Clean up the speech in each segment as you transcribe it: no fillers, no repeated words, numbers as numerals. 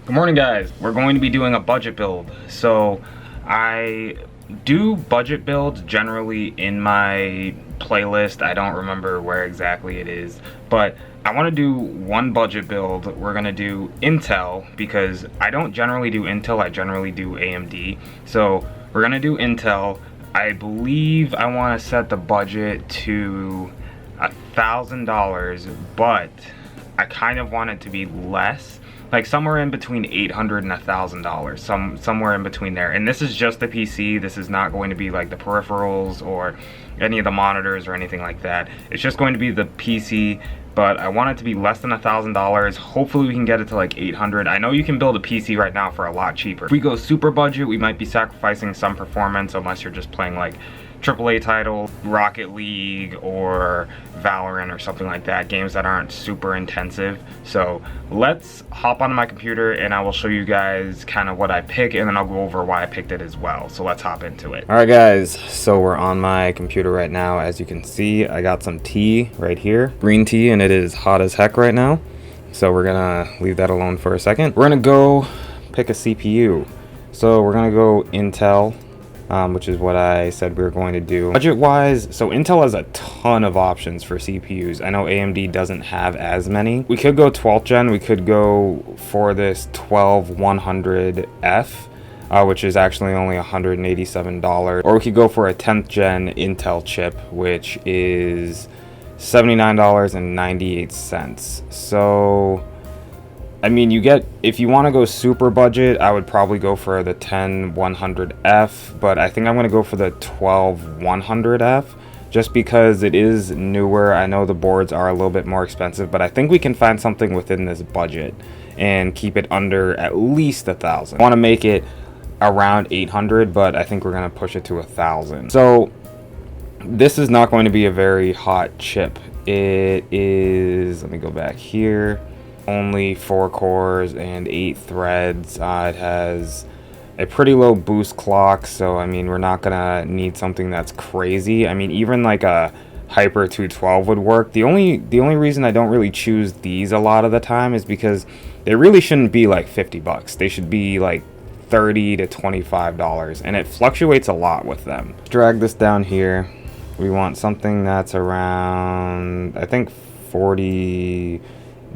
Good morning, guys. We're going to be doing a budget build. So I do budget builds generally in my playlist. I don't remember where exactly it is, but I want to do one budget build. We're going to do Intel because I don't generally do Intel. I generally do AMD. So we're going to do Intel. I believe I want to set the budget to $1,000, but I kind of want it to be less. Like somewhere in between $800 and $1,000, somewhere in between there. And this is just the PC. This is not going to be like the peripherals or any of the monitors or anything like that. It's just going to be the PC, but I want it to be less than $1,000. Hopefully we can get it to like $800. I know you can build a PC right now for a lot cheaper. If we go super budget, we might be sacrificing some performance unless you're just playing like AAA titles, Rocket League or Valorant or something like that, games that aren't super intensive. So let's hop onto my computer and I will show you guys kind of what I pick, and then I'll go over why I picked it as well. So let's hop into it. Alright guys, so we're on my computer right now. As you can see, I got some tea right here, green tea, and it is hot as heck right now. So we're gonna leave that alone for a second. We're gonna go pick a CPU. So we're gonna go Intel, which is what I said we were going to do. Budget-wise, so Intel has a ton of options for CPUs. I know AMD doesn't have as many. We could go 12th gen. We could go for this 12100F, which is actually only $187. Or we could go for a 10th gen Intel chip, which is $79.98. So I mean, you get, if you want to go super budget, I would probably go for the 10100F, but I think I'm going to go for the 12100F just because it is newer. I know the boards are a little bit more expensive, but I think we can find something within this budget and keep it under at least $1,000. I want to make it around 800, but I think we're going to push it to 1,000. So this is not going to be a very hot chip. It is, let me go back here. Only 4 cores and 8 threads. It has a pretty low boost clock, so I mean we're not gonna need something that's crazy. I mean even like a Hyper 212 would work. The only reason I don't really choose these a lot of the time is because they really shouldn't be like $50. They should be like $30 to $25, and it fluctuates a lot with them. Drag this down here. We want something that's around, I think $40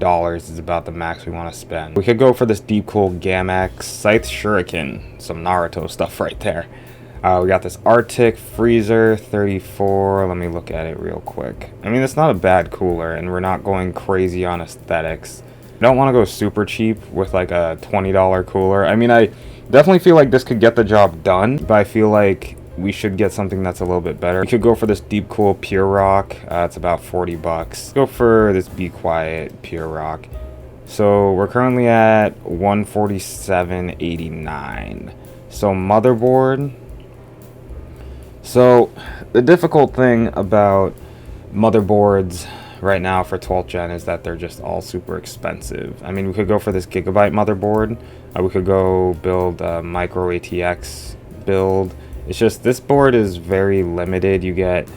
is about the max we want to spend. We could go for this Deep Cool Gamex Scythe Shuriken, some Naruto stuff right there. We got this Arctic Freezer 34. Let me look at it real quick. I mean, it's not a bad cooler, and we're not going crazy on aesthetics. I don't want to go super cheap with like a $20 cooler. I mean, I definitely feel like this could get the job done, but I feel like we should get something that's a little bit better. We could go for this Deep Cool Pure Rock. It's about $40. Go for this Be Quiet Pure Rock. So we're currently at $147.89. So Motherboard. So the difficult thing about motherboards right now for 12th gen is that they're just all super expensive. I mean, we could go for this Gigabyte motherboard. We could go build a micro ATX build. It's just this board is very limited. You get,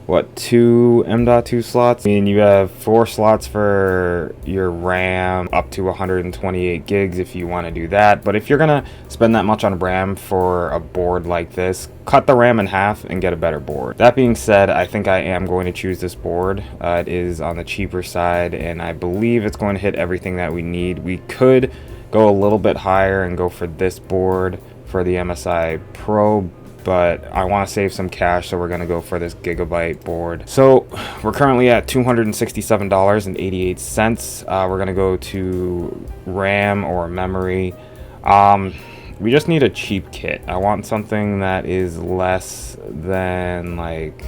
what, 2 M.2 slots? I mean, you have 4 slots for your RAM, up to 128 gigs if you want to do that. But if you're going to spend that much on RAM for a board like this, cut the RAM in half and get a better board. That being said, I think I am going to choose this board. It is on the cheaper side, and I believe it's going to hit everything that we need. We could go a little bit higher and go for this board for the MSI Pro, but I want to save some cash, so we're going to go for this Gigabyte board. So we're currently at $267.88. We're going to go to RAM or memory. We just need a cheap kit. I want something that is less than like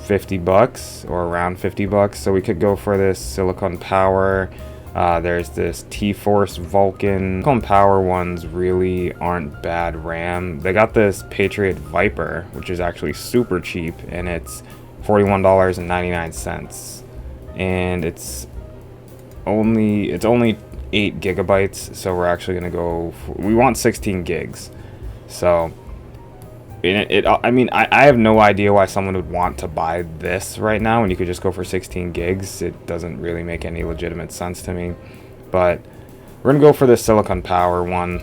$50 or around $50. So we could go for this Silicon Power. There's this T-Force Vulcan. Silicon Power ones really aren't bad RAM. They got this Patriot Viper, which is actually super cheap, and it's $41.99. And it's only 8 gigabytes, so we're actually gonna go we want 16 gigs. So I mean, I have no idea why someone would want to buy this right now when you could just go for 16 gigs. It doesn't really make any legitimate sense to me. But We're going to go for the silicon power one.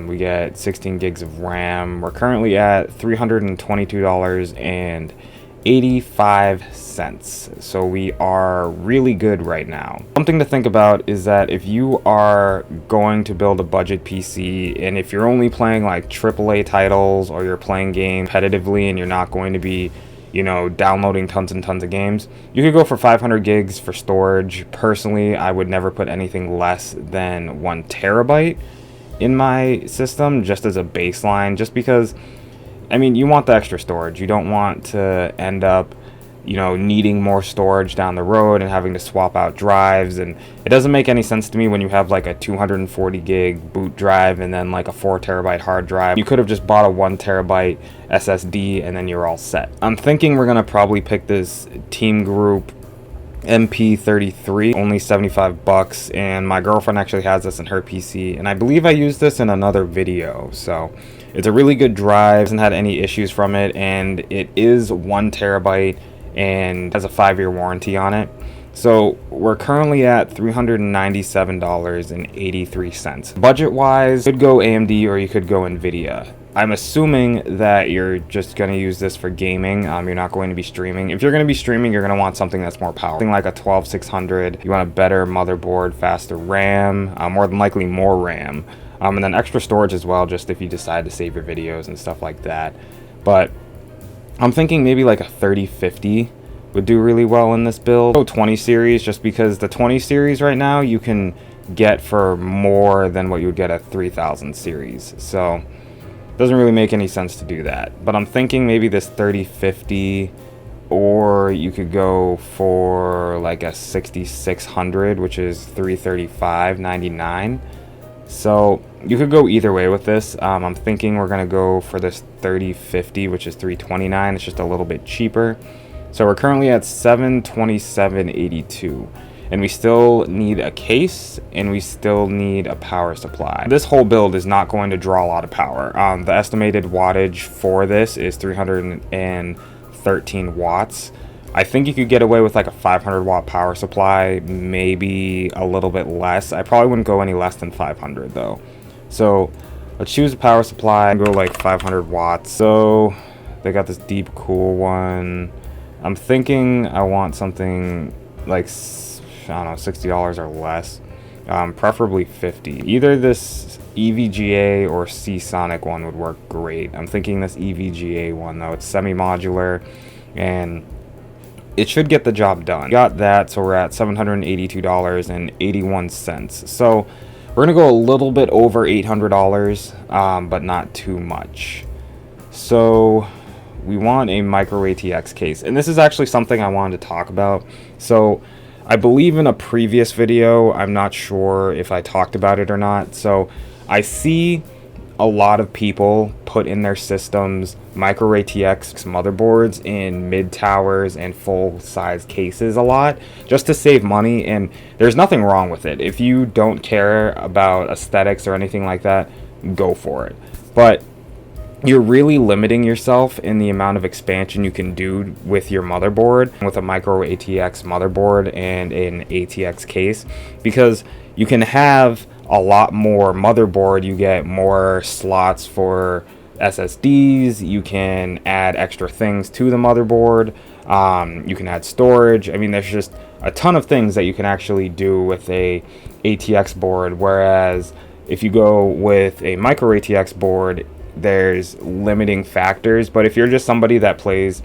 We get 16 gigs of RAM. We're currently at $322.85. So we are really good right now. Something to think about is that if you are going to build a budget PC, and if you're only playing like AAA titles, or you're playing games competitively and you're not going to be, you know, downloading tons and tons of games, you could go for 500 gigs for storage. Personally, I would never put anything less than 1 terabyte in my system, just as a baseline, just because, I mean, you want the extra storage. You don't want to end up, you know, needing more storage down the road and having to swap out drives. And it doesn't make any sense to me when you have like a 240 gig boot drive and then like a 4 terabyte hard drive. You could have just bought a 1 terabyte SSD and then you're all set. I'm thinking we're gonna probably pick this Team Group MP33, only 75 bucks, and my girlfriend actually has this in her PC, and I believe I used this in another video. So it's a really good drive, hasn't had any issues from it, and it is 1 terabyte and has a 5-year warranty on it. So we're currently at $397.83. Budget wise, you could go AMD or you could go Nvidia. I'm assuming that you're just going to use this for gaming. You're not going to be streaming. If you're going to be streaming, you're going to want something that's more powerful. Something like a 12600. You want a better motherboard, faster RAM, more than likely more RAM. And then extra storage as well, just if you decide to save your videos and stuff like that. But I'm thinking maybe like a 3050 would do really well in this build. 20 series, just because the 20 series right now you can get for more than what you would get at 3000 series. So it doesn't really make any sense to do that. But I'm thinking maybe this 3050, or you could go for like a 6600, which is $335.99. So you could go either way with this. I'm thinking we're gonna go for this 3050, which is $329. It's just a little bit cheaper. So we're currently at $727.82, and we still need a case and we still need a power supply. This whole build is not going to draw a lot of power. The estimated wattage for this is 313 watts. I think you could get away with like a 500 watt power supply, maybe a little bit less. I probably wouldn't go any less than 500 though. So let's choose a power supply and go like 500 watts. So they got this deep cool one. I'm thinking I want something like, I don't know, $60 or less, preferably 50. Either this EVGA or Seasonic one would work great. I'm thinking this EVGA one though. It's semi-modular and it should get the job done. Got that, so we're at $782.81. So we're gonna go a little bit over $800, but not too much. So we want a micro ATX case, and this is actually something I wanted to talk about. So I believe in a previous video, I'm not sure if I talked about it or not. So I see a lot of people put in their systems micro ATX motherboards in mid towers and full size cases a lot, just to save money, and there's nothing wrong with it. If you don't care about aesthetics or anything like that, go for it. But you're really limiting yourself in the amount of expansion you can do with your motherboard with a micro ATX motherboard and an ATX case, because you can have a lot more motherboard. You get more slots for SSDs, you can add extra things to the motherboard, you can add storage. I mean, there's just a ton of things that you can actually do with a ATX board, whereas if you go with a micro ATX board, there's limiting factors. But if you're just somebody that plays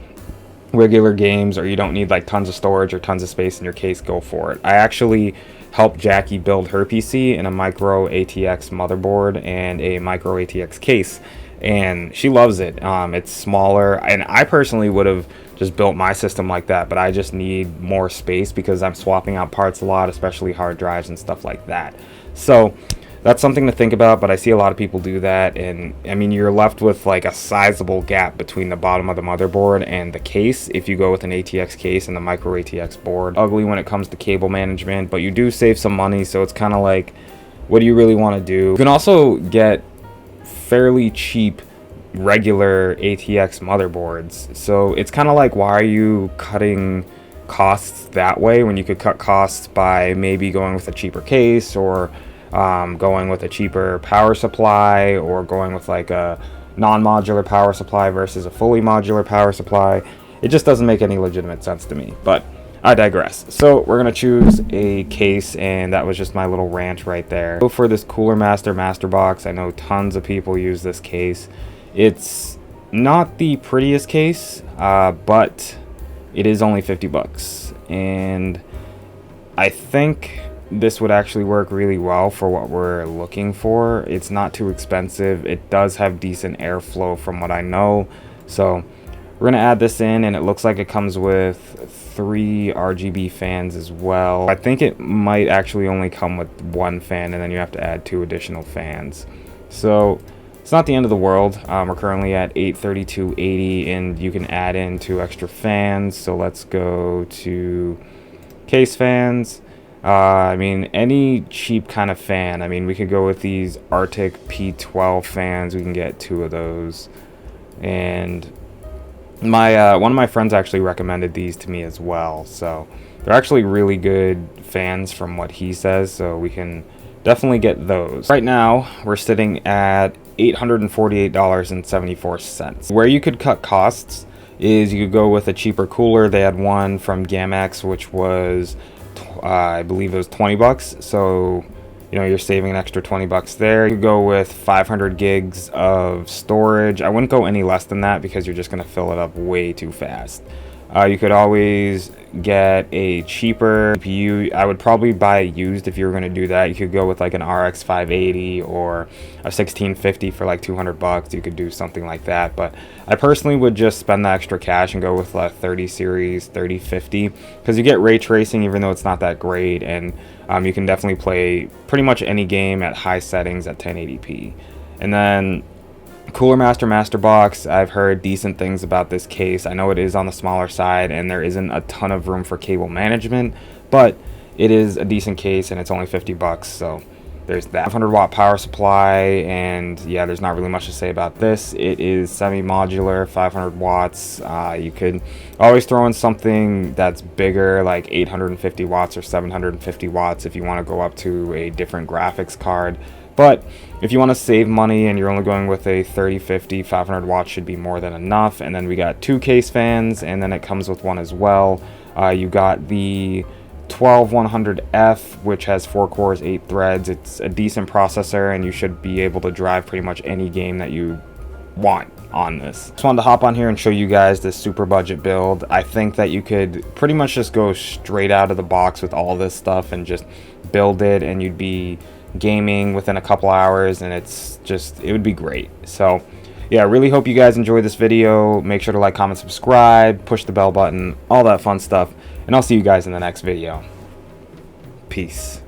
regular games, or you don't need like tons of storage or tons of space in your case, go for it. I actually helped Jackie build her PC in a micro ATX motherboard and a micro ATX case, and she loves it. It's smaller, and I personally would have just built my system like that, but I just need more space because I'm swapping out parts a lot, especially hard drives and stuff like that. So that's something to think about, but I see a lot of people do that, and I mean, you're left with like a sizable gap between the bottom of the motherboard and the case if you go with an ATX case and the micro ATX board. Ugly when it comes to cable management, but you do save some money, so it's kind of like, what do you really want to do? You can also get fairly cheap regular ATX motherboards, so it's kind of like, why are you cutting costs that way when you could cut costs by maybe going with a cheaper case, or going with a cheaper power supply or going with like a non-modular power supply versus a fully modular power supply. It just doesn't make any legitimate sense to me, but I digress. So we're gonna choose a case, and that was just my little rant right there. Go for this Cooler Master Master Box. I know tons of people use this case. It's not the prettiest case, but it is only 50 bucks, and I think this would actually work really well for what we're looking for. It's not too expensive. It does have decent airflow from what I know, so we're gonna add this in, and it looks like it comes with 3 RGB fans as well. I think it might actually only come with 1 fan, and then you have to add 2 additional fans. So it's not the end of the world. We're currently at 832.80, and you can add in 2 extra fans. So let's go to case fans. I mean, any cheap kind of fan. I mean, we could go with these Atx P12 fans. We can get 2 of those, and my one of my friends actually recommended these to me as well, so they're actually really good fans from what he says, so we can definitely get those. Right now we're sitting at $848.74. Where you could cut costs is you could go with a cheaper cooler. They had one from Atx which was I believe it was 20 bucks, so you know, you're saving an extra 20 bucks there. You could go with 500 gigs of storage. I wouldn't go any less than that because you're just going to fill it up way too fast. You could always get a cheaper CPU. I would probably buy it used if you were going to do that. You could go with like an RX 580 or a 1650 for like 200 bucks. You could do something like that, but I personally would just spend the extra cash and go with a 30 series 3050 because you get ray tracing even though it's not that great, and you can definitely play pretty much any game at high settings at 1080p. And then Cooler Master Master Box, I've heard decent things about this case. I know it is on the smaller side and there isn't a ton of room for cable management, but it is a decent case and it's only 50 bucks, so there's that. 500 watt power supply, and yeah, there's not really much to say about this. It is semi-modular, 500 watts. You could always throw in something that's bigger, like 850 watts or 750 watts if you want to go up to a different graphics card. But if you want to save money and you're only going with a 3050, 500 watts should be more than enough. And then we got 2 case fans, and then it comes with one as well. You got the 12100F, which has 4 cores, 8 threads. It's a decent processor, and you should be able to drive pretty much any game that you want on this. Just wanted to hop on here and show you guys this super budget build. I think that you could pretty much just go straight out of the box with all this stuff and just build it, and you'd be gaming within a couple hours, and it would be great. So yeah, I really hope you guys enjoyed this video. Make sure to like, comment, subscribe, push the bell button, all that fun stuff, and I'll see you guys in the next video. Peace.